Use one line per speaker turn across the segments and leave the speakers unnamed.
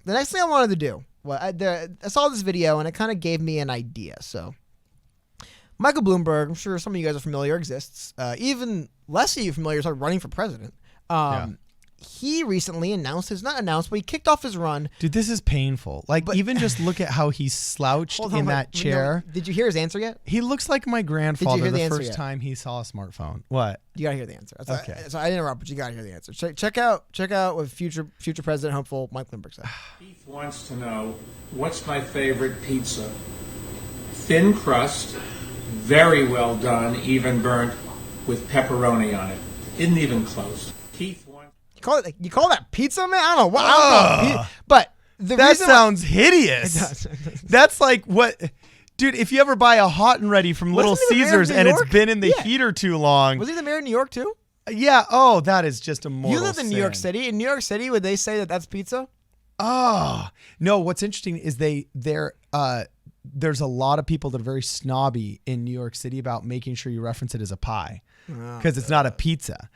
the next thing I wanted to do, I saw this video and it kind of gave me an idea. So, Michael Bloomberg, I'm sure some of you guys are familiar, exists. Even less of you familiar, started running for president. He recently announced but he kicked off his run.
Dude, this is painful. Even just look at how he's slouched in that chair.
No, did you hear his answer yet?
He looks like my grandfather
the
first time he saw a smartphone. What?
You gotta hear the answer.
Okay.
So I didn't interrupt, but you gotta hear the answer. Check out what future president hopeful Mike Bloomberg said.
Keith wants to know, what's my favorite pizza? Thin crust, very well done, even burnt, with pepperoni on it. Isn't even close. Keith wants...
You call that pizza, man? I don't know. But
that sounds hideous. That's like what... Dude, if you ever buy a hot and ready from Little Caesars and it's been in the heater too long...
Was he the mayor of New York too?
Yeah. Oh, that is just a mortal
You live in New York City. In New York City, would they say that that's pizza?
Oh. No, what's interesting is there's a lot of people that are very snobby in New York City about making sure you reference it as a pie because it's not a pizza.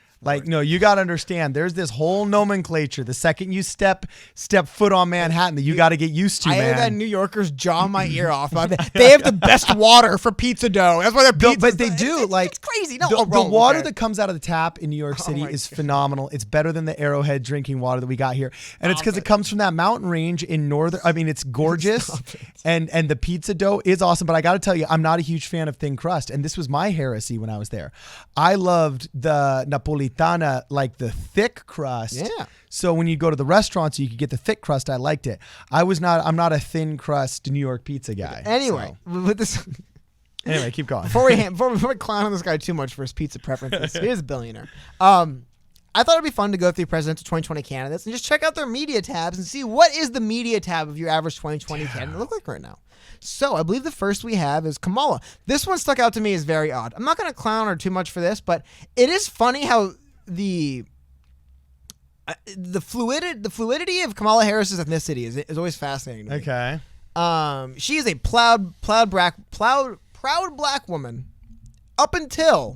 No, you got to understand, there's this whole nomenclature. The second you step foot on Manhattan that you got to get used to, man.
I had New Yorkers jaw my ear off. They have the best water for pizza dough. That's why they're pizza.
But they do.
It's crazy. No,
the water that comes out of the tap in New York City is phenomenal. It's better than the Arrowhead drinking water that we got here. And it's because it comes from that mountain range in northern. I mean, it's gorgeous. And the pizza dough is awesome. But I got to tell you, I'm not a huge fan of thin crust. And this was my heresy when I was there. I loved the Napolitana, like the thick crust.
Yeah.
So when you go to the restaurants, you could get the thick crust. I liked it. I'm not a thin crust New York pizza guy.
Anyway, with this.
Anyway, keep going.
Before we clown on this guy too much for his pizza preferences, he is a billionaire. I thought it'd be fun to go through presidential 2020 candidates and just check out their media tabs and see what is the media tab of your average 2020 candidate look like right now. So I believe the first we have is Kamala. This one stuck out to me as very odd. I'm not going to clown her too much for this, but it is funny how the fluidity of Kamala Harris's ethnicity is always fascinating to me.
Okay.
She is a proud black woman up until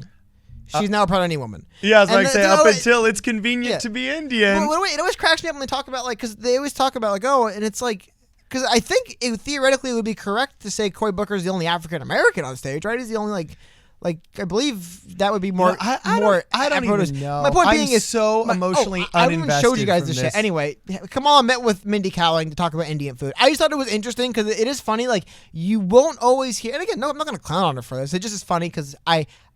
she's now a proud Indian woman.
Yeah, I was like up until it's convenient to be Indian.
Well, it always cracks me up when they talk about because they always talk about and it's like, because I think theoretically it would be correct to say Cory Booker is the only African American on stage, right? He's the only I believe that would be more.
I don't even know.
My point being is
so emotionally uninvested.
I even showed you guys this shit. Anyway, Kamala met with Mindy Kaling to talk about Indian food. I just thought it was interesting because it is funny. You won't always hear. And again, no, I'm not going to clown on her for this. It just is funny because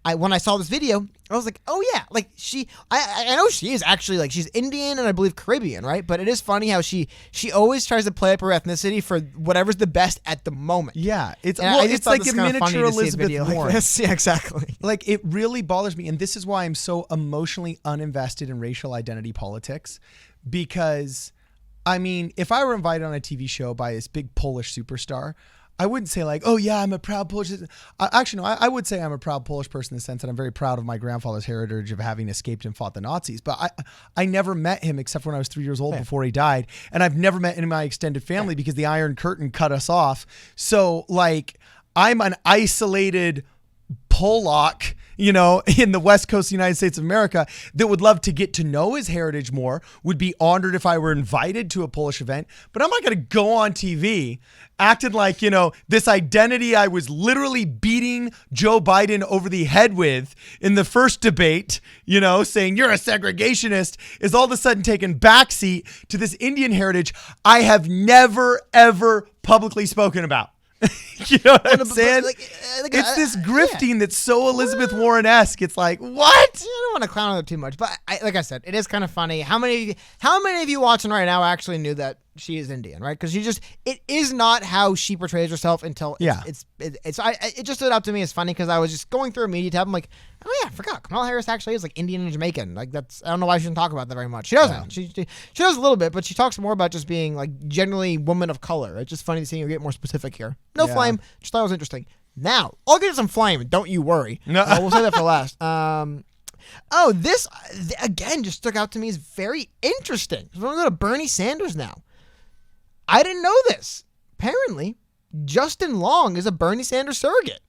when I saw this video, I was like, oh yeah, I know she is actually she's Indian and I believe Caribbean, right? But it is funny how she always tries to play up her ethnicity for whatever's the best at the moment.
Yeah, it's like a miniature Elizabeth Warren.
Yeah, exactly.
It really bothers me, and this is why I'm so emotionally uninvested in racial identity politics, because, I mean, if I were invited on a TV show by this big Polish superstar, I wouldn't say oh yeah, I'm a proud Polish. Actually, no, I would say I'm a proud Polish person in the sense that I'm very proud of my grandfather's heritage of having escaped and fought the Nazis. But I never met him except for when I was 3 years old before he died. And I've never met any of my extended family because the Iron Curtain cut us off. So I'm an isolated Polak, in the West Coast of the United States of America that would love to get to know his heritage more, would be honored if I were invited to a Polish event, but I'm not going to go on TV acting like, this identity I was literally beating Joe Biden over the head with in the first debate, saying you're a segregationist, is all of a sudden taken backseat to this Indian heritage I have never, ever publicly spoken about. You know what I'm saying? It's this grifting that's so Elizabeth Warren-esque. It's like, what?
I don't want to clown on her too much, but like I said, it is kind of funny. How many of you watching right now actually knew that she is Indian, right? Because it is not how she portrays herself until it just stood out to me as funny because I was just going through a media tab. I'm like, oh yeah, I forgot. Kamala Harris actually is Indian and Jamaican. I don't know why she doesn't talk about that very much. She doesn't. Yeah. She does a little bit, but she talks more about just being generally woman of color. It's just funny to see her get more specific here. No flame. Just thought it was interesting. Now, I'll get some flame. Don't you worry. No. We'll say that for last. This again just stuck out to me as very interesting. We're going to go to Bernie Sanders now. I didn't know this. Apparently, Justin Long is a Bernie Sanders surrogate.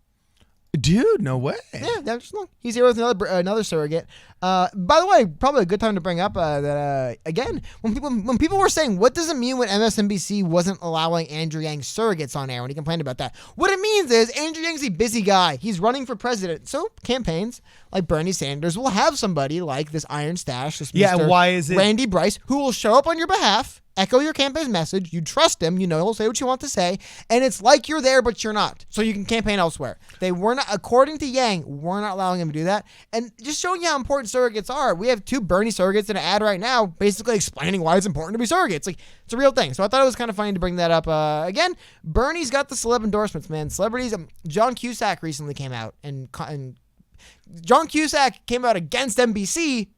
Dude, no way.
Yeah, that's just long. He's here with another surrogate. By the way, probably a good time to bring up that again, when people were saying, what does it mean when MSNBC wasn't allowing Andrew Yang's surrogates on air when he complained about that? What it means is Andrew Yang's a busy guy. He's running for president. So campaigns like Bernie Sanders will have somebody like this Iron Stash, this Mr.
Why is it
Randy Bryce, who will show up on your behalf, echo your campaign's message. You trust him. You know he'll say what you want to say. And it's like you're there, but you're not. So you can campaign elsewhere. They were not, according to Yang, we're not allowing him to do that. And just showing you how important surrogates are. We have 2 Bernie surrogates in an ad right now, basically explaining why it's important to be surrogates. Like, it's a real thing. So I thought it was kind of funny to bring that up. Again, Bernie's got the celeb endorsements, man. Celebrities. John Cusack recently came out, and John Cusack came out against NBC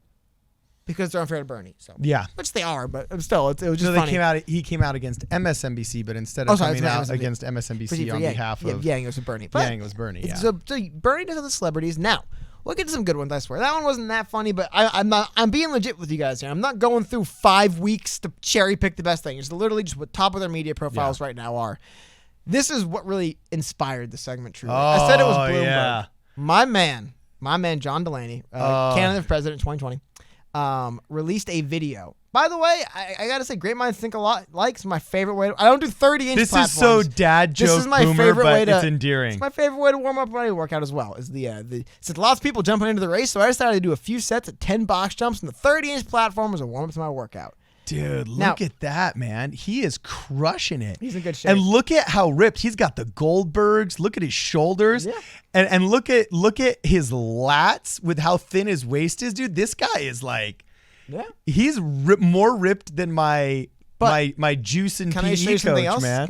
because they're unfair to Bernie. So
yeah,
which they are, but still, it was just funny.
He came out against MSNBC, but instead of coming out against MSNBC on behalf of
Yang, it was Bernie.
Yang was Bernie. Yeah.
So Bernie does have the celebrities. Now we'll get to some good ones. I swear that one wasn't that funny, but I'm being legit with you guys here. I'm not going through 5 weeks to cherry pick the best thing. It's literally just what top of their media profiles right now are. This is what really inspired the segment. Truly, I said it was Bloomberg. Yeah. My man John Delaney, candidate for president 2020. Released a video. By the way, I gotta say, great minds think a lot. It's my favorite way. I don't do 30-inch
This
platforms.
is so dad joke.
This is my
boomer,
favorite way to.
It's endearing.
It's my favorite way to warm up my workout as well. Is since lots of people jumping into the race, so I decided to do a few sets of 10 box jumps, and the 30-inch platform was a warm up to my workout.
Dude, look at that, man. He is crushing it.
He's in good shape.
And look at how ripped. He's got the Goldbergs. Look at his shoulders.
Yeah.
And look at his lats with how thin his waist is, dude. This guy is like, he's more ripped than my juice and PE coach, man.
Can I show you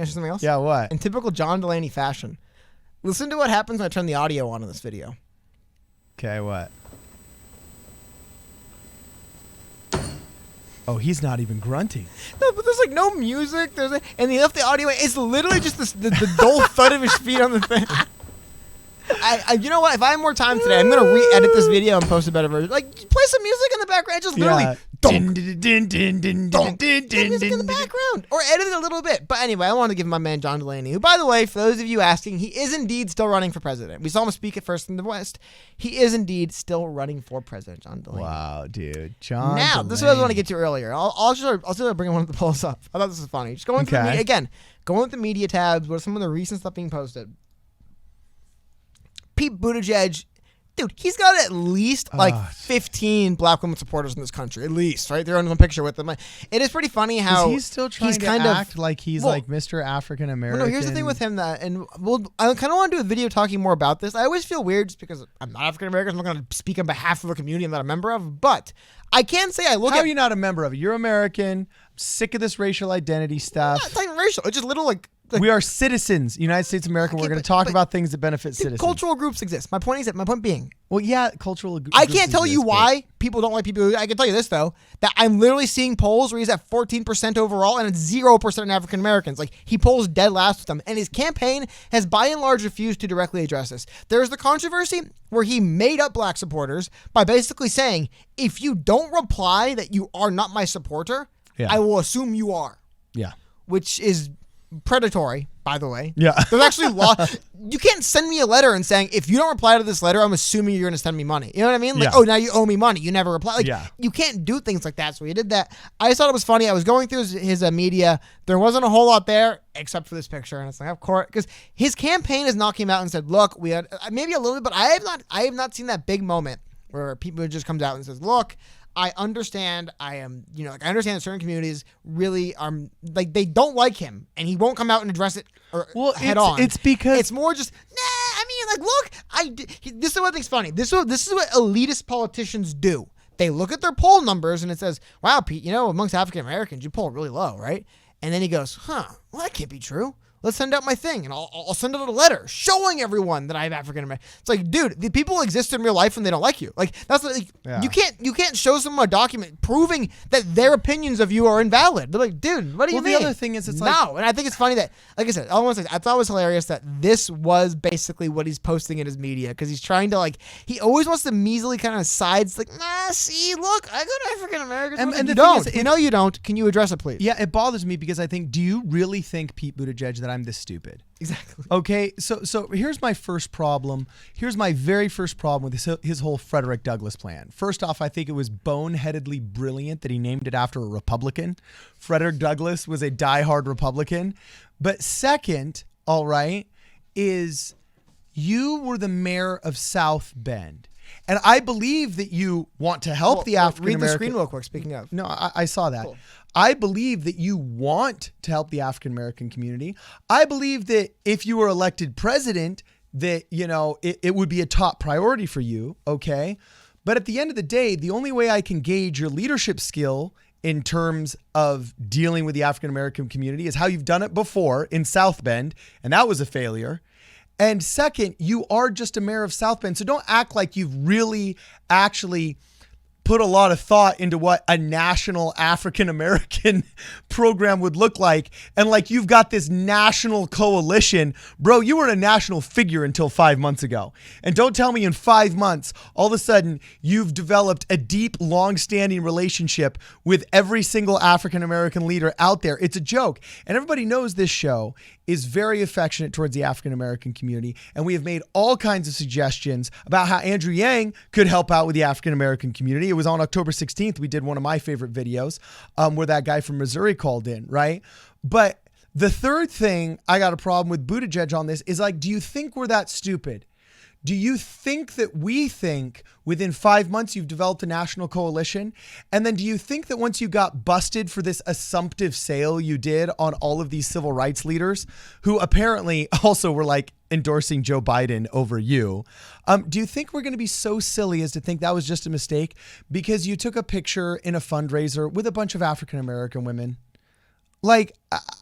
something else?
Yeah, what?
In typical John Delaney fashion, listen to what happens when I turn the audio on in this video.
Okay, what? Oh, he's not even grunting.
No, but there's like no music. And he left the audio. It's literally just the dull thud of his feet on the thing. You know what? If I have more time today, I'm gonna re-edit this video and post a better version. Like, play some music in the background. Just literally music in the background, or edit it a little bit. But anyway, I wanted to give my man John Delaney, who, by the way, for those of you asking, he is indeed still running for president. We saw him speak at First in the West. He is indeed still running for president, John Delaney.
Wow, dude, John.
Now,
Delaney.
this is what I was going to get to earlier. I'll see if I bring one of the polls up. I thought this was funny. Just going through going with the media tabs. What are some of the recent stuff being posted? Pete Buttigieg, dude, he's got at least 15 black women supporters in this country, at least, right? They're on one picture with them. It is pretty funny how
he's still trying to act like he's like Mr. African American.
No, here's the thing with him I kind of want to do a video talking more about this. I always feel weird just because I'm not African American. I'm not going to speak on behalf of a community I'm not a member of, but I can say
How are you not a member of it? You're American. I'm sick of this racial identity stuff.
It's not even racial. It's just little like
we are citizens, United States of America. We're going to talk about things that benefit citizens.
Cultural groups exist. My point being.
Well, yeah, cultural groups.
I can't tell you why people don't like people. I can tell you this, though, that I'm literally seeing polls where he's at 14% overall and it's 0% in African Americans. Like, he polls dead last with them. And his campaign has by and large refused to directly address this. There's the controversy where he made up black supporters by basically saying, if you don't reply that you are not my supporter, I will assume you are.
Yeah.
Which is predatory, by the way.
Yeah.
There's actually law. You can't send me a letter and saying, if you don't reply to this letter, I'm assuming you're going to send me money. You know what I mean? Like, oh, now you owe me money. You never reply. Like, you can't do things like that. So he did that. I just thought it was funny. I was going through his media. There wasn't a whole lot there except for this picture. And it's like, of course, because his campaign has not came out and said, look, we had maybe a little bit, but I have not seen that big moment where people just comes out and says, look, I understand. I understand that certain communities really are like they don't like him, and he won't come out and address it head on.
It's because
it's more just look. This is what I think's funny. This is what elitist politicians do. They look at their poll numbers and it says, "Wow, Pete, amongst African Americans, you poll really low, right?" And then he goes, "Well, that can't be true. Let's send out my thing, and I'll send out a letter showing everyone that I'm African American." It's like, dude, the people exist in real life and they don't like you. Like that's you can't show someone a document proving that their opinions of you are invalid. They're like, dude, what do you mean?
The other thing is, it's
no, and I think it's funny that, like I said, I thought it was hilarious that this was basically what he's posting in his media because he's trying to he always wants to measly kind of sides see, look, I got African Americans, and you don't. You don't. Can you address it, please?
Yeah, it bothers me because I think, do you really think Pete Buttigieg that I'm this stupid.
Exactly.
Okay, so here's my first problem. Here's my very first problem with his whole Frederick Douglass plan. First off, I think it was boneheadedly brilliant that he named it after a Republican. Frederick Douglass was a diehard Republican. But second, all right, is you were the mayor of South Bend. And I believe that you want to help the African American.
Read the screen real quick, speaking of.
No, I saw that.
Cool.
I believe that you want to help the African American community. I believe that if you were elected president, that, you know, it would be a top priority for you. Okay. But at the end of the day, the only way I can gauge your leadership skill in terms of dealing with the African American community is how you've done it before in South Bend. And that was a failure. And second, you are just a mayor of South Bend. So don't act like you've really actually put a lot of thought into what a national African-American program would look like. And like you've got this national coalition. Bro, you were a national figure until 5 months ago. And don't tell me in 5 months, all of a sudden you've developed a deep, long-standing relationship with every single African-American leader out there. It's a joke. And everybody knows this show is very affectionate towards the African-American community. And we have made all kinds of suggestions about how Andrew Yang could help out with the African-American community. It was on October 16th. We did one of my favorite videos where that guy from Missouri called in, right? But the third thing I got a problem with Buttigieg on this is like, do you think we're that stupid? Do you think that we think within 5 months you've developed a national coalition? And then do you think that once you got busted for this assumptive sale you did on all of these civil rights leaders who apparently also were like endorsing Joe Biden over you, do you think we're going to be so silly as to think that was just a mistake because you took a picture in a fundraiser with a bunch of African-American women? Like,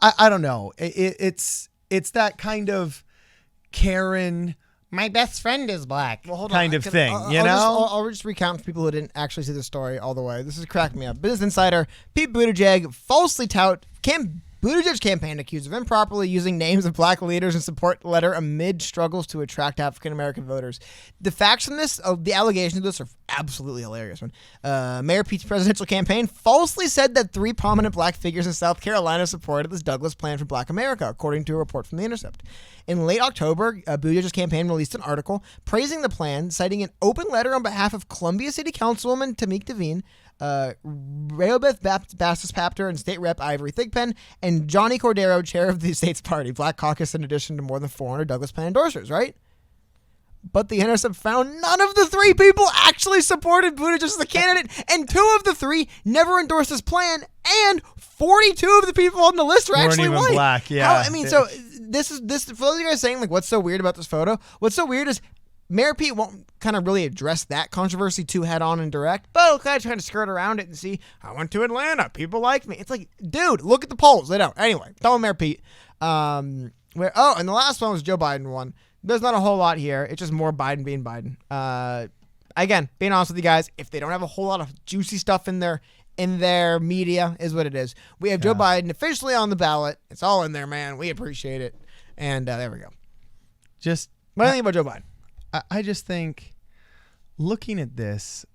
I don't know. It's that kind of Karen, my best friend is black,
well,
kind of thing, you know?
I'll just recount for people who didn't actually see the story all the way. This is cracking me up. Business Insider, Pete Buttigieg falsely Buttigieg's campaign accused of improperly using names of black leaders in support letter amid struggles to attract African-American voters. The facts in this, the allegations of this are absolutely hilarious. Mayor Pete's presidential campaign falsely said that 3 prominent black figures in South Carolina supported this Douglass plan for Black America, according to a report from The Intercept. In late October, Buttigieg's campaign released an article praising the plan, citing an open letter on behalf of Columbia City Councilwoman Tamik Devine, Rehoboth Baptist Pastor and State Rep Ivory Thigpen, and Johnny Cordero, chair of the state's party, Black Caucus, in addition to more than 400 Douglass plan endorsers, right? But the Intercept found none of the 3 people actually supported Buttigieg as the candidate, and 2 of the 3 never endorsed his plan, and 42 of the people on the list were actually white.
Black, yeah.
So this for those of you guys saying like, what's so weird about this photo? What's so weird is Mayor Pete won't kind of really address that controversy too head on and direct, but he'll kind of try to skirt around it and see, I went to Atlanta, people like me. It's like, dude, look at the polls. They don't. Anyway, tell Mayor Pete. And the last one was Joe Biden one. There's not a whole lot here. It's just more Biden being Biden. Again, being honest with you guys, if they don't have a whole lot of juicy stuff in their media, is what it is. We have Joe Biden officially on the ballot. It's all in there, man. We appreciate it. And there we go. What do you think about Joe Biden?
I just think, looking at this,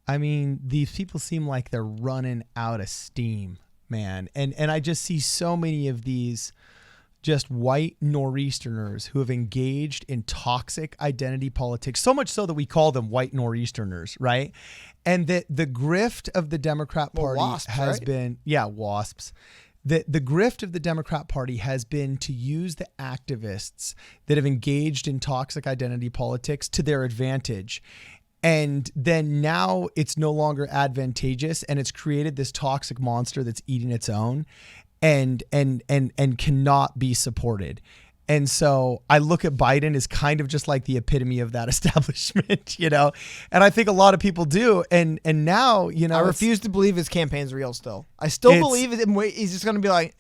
I mean, these people seem like they're running out of steam, man. And I just see so many of these just white nor'easterners who have engaged in toxic identity politics, so much so that we call them white nor'easterners, right? And that the grift of the Democrat Party has been, WASPs. The grift of the Democrat Party has been to use the activists that have engaged in toxic identity politics to their advantage. And then now it's no longer advantageous, and it's created this toxic monster that's eating its own and cannot be supported. And so I look at Biden as kind of just like the epitome of that establishment, you know, and I think a lot of people do. And now, you know,
I refuse to believe his campaign's real still. I still believe he's just going to be like,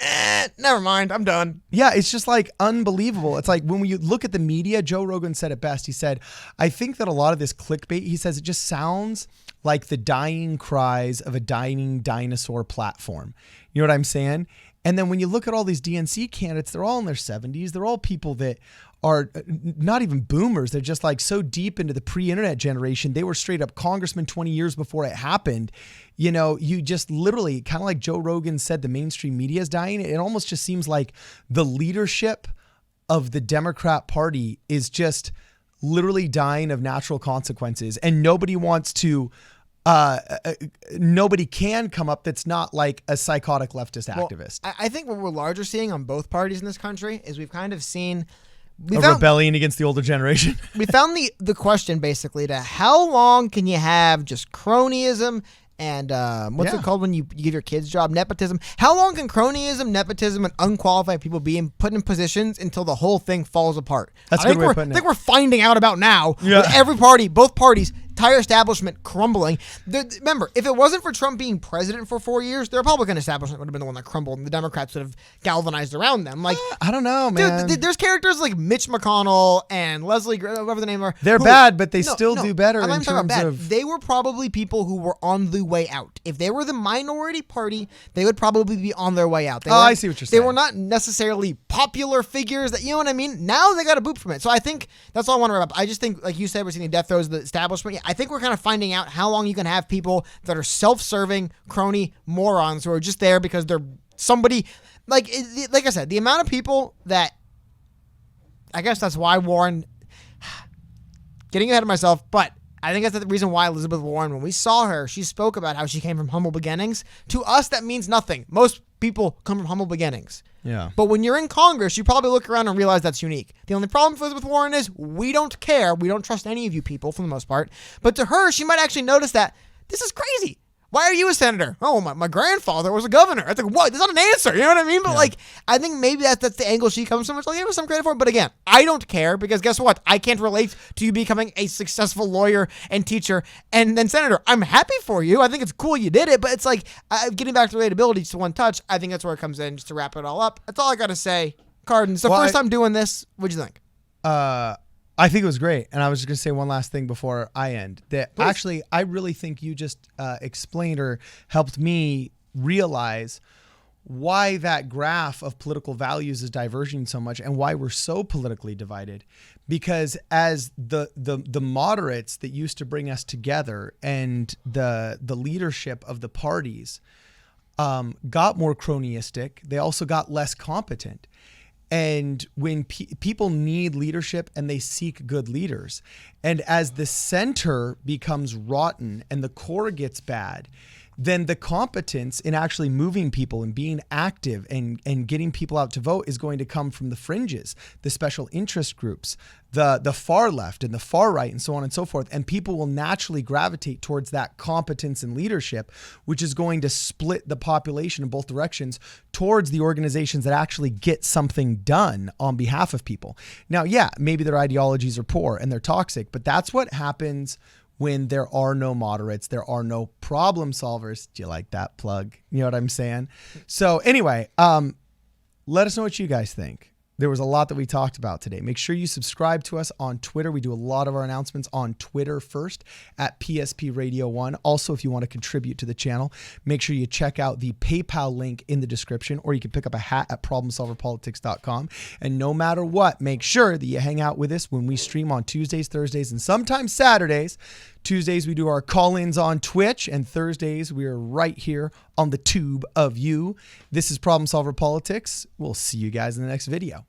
never mind, I'm done.
Yeah, it's just like unbelievable. It's like when we look at the media, Joe Rogan said it best. He said, I think that a lot of this clickbait, he says, it just sounds like the dying cries of a dying dinosaur platform. You know what I'm saying? And then when you look at all these DNC candidates, they're all in their 70s. They're all people that are not even boomers. They're just like so deep into the pre-internet generation. They were straight up congressmen 20 years before it happened. You know, you just literally, kind of like Joe Rogan said, the mainstream media is dying. It almost just seems like the leadership of the Democrat Party is just literally dying of natural consequences. And nobody wants to, nobody can come up that's not like a psychotic leftist activist.
I think what we're largely seeing on both parties in this country is we've kind of seen
rebellion against the older generation.
We found the question basically to how long can you have just cronyism and what's it called when you give your kids a job? Nepotism. How long can cronyism, nepotism, and unqualified people be put in positions until the whole thing falls apart?
That's a good way of putting it.
I think we're finding out about now. Yeah. With every party, both parties, entire establishment crumbling. Remember, if it wasn't for Trump being president for 4 years, the Republican establishment would have been the one that crumbled, and the Democrats would have galvanized around them. Like,
I don't know, man.
Dude, there's characters like Mitch McConnell and Leslie, whatever the name are.
They're bad, but they still do better in terms of.
They were probably people who were on the way out. If they were the minority party, they would probably be on their way out.
I see what you're saying.
They were not necessarily popular figures that, you know what I mean? Now they got a boot from it. So I think that's all I want to wrap up. I just think, like you said, we're seeing the death throes of the establishment. I think we're kind of finding out how long you can have people that are self-serving crony morons who are just there because they're somebody like I said, the amount of people that I guess that's why Warren getting ahead of myself, but I think that's the reason why Elizabeth Warren, when we saw her, she spoke about how she came from humble beginnings. To us, that means nothing. Most people come from humble beginnings.
Yeah.
But when you're in Congress, you probably look around and realize that's unique. The only problem for Elizabeth Warren is we don't care. We don't trust any of you people for the most part. But to her, she might actually notice that this is crazy. Why are you a senator? Oh, my grandfather was a governor. It's like, what? That's not an answer. You know what I mean? But like, I think maybe that's the angle she comes from. It's like, give her some credit for it. But again, I don't care because guess what? I can't relate to you becoming a successful lawyer and teacher and then senator. I'm happy for you. I think it's cool you did it. But it's like, getting back to relatability just to one touch, I think that's where it comes in, just to wrap it all up. That's all I got to say. Carden, it's the first time doing this. What'd you think?
I think it was great. And I was just going to say one last thing before I end. That Please. Actually, I really think you just explained or helped me realize why that graph of political values is diverging so much and why we're so politically divided. Because as the moderates that used to bring us together and the leadership of the parties got more cronyistic, they also got less competent. And when people need leadership and they seek good leaders, and as the center becomes rotten and the core gets bad, then the competence in actually moving people and being active and getting people out to vote is going to come from the fringes, the special interest groups, the far left and the far right and so on and so forth. And people will naturally gravitate towards that competence and leadership, which is going to split the population in both directions towards the organizations that actually get something done on behalf of people. Now, yeah, maybe their ideologies are poor and they're toxic, but that's what happens when there are no moderates, there are no problem solvers. Do you like that plug? You know what I'm saying? So anyway, let us know what you guys think. There was a lot that we talked about today. Make sure you subscribe to us on Twitter. We do a lot of our announcements on Twitter first at PSP Radio 1. Also, if you want to contribute to the channel, make sure you check out the PayPal link in the description, or you can pick up a hat at problemsolverpolitics.com. And no matter what, make sure that you hang out with us when we stream on Tuesdays, Thursdays, and sometimes Saturdays. Tuesdays, we do our call-ins on Twitch, and Thursdays, we are right here on the tube of you. This is Problem Solver Politics. We'll see you guys in the next video.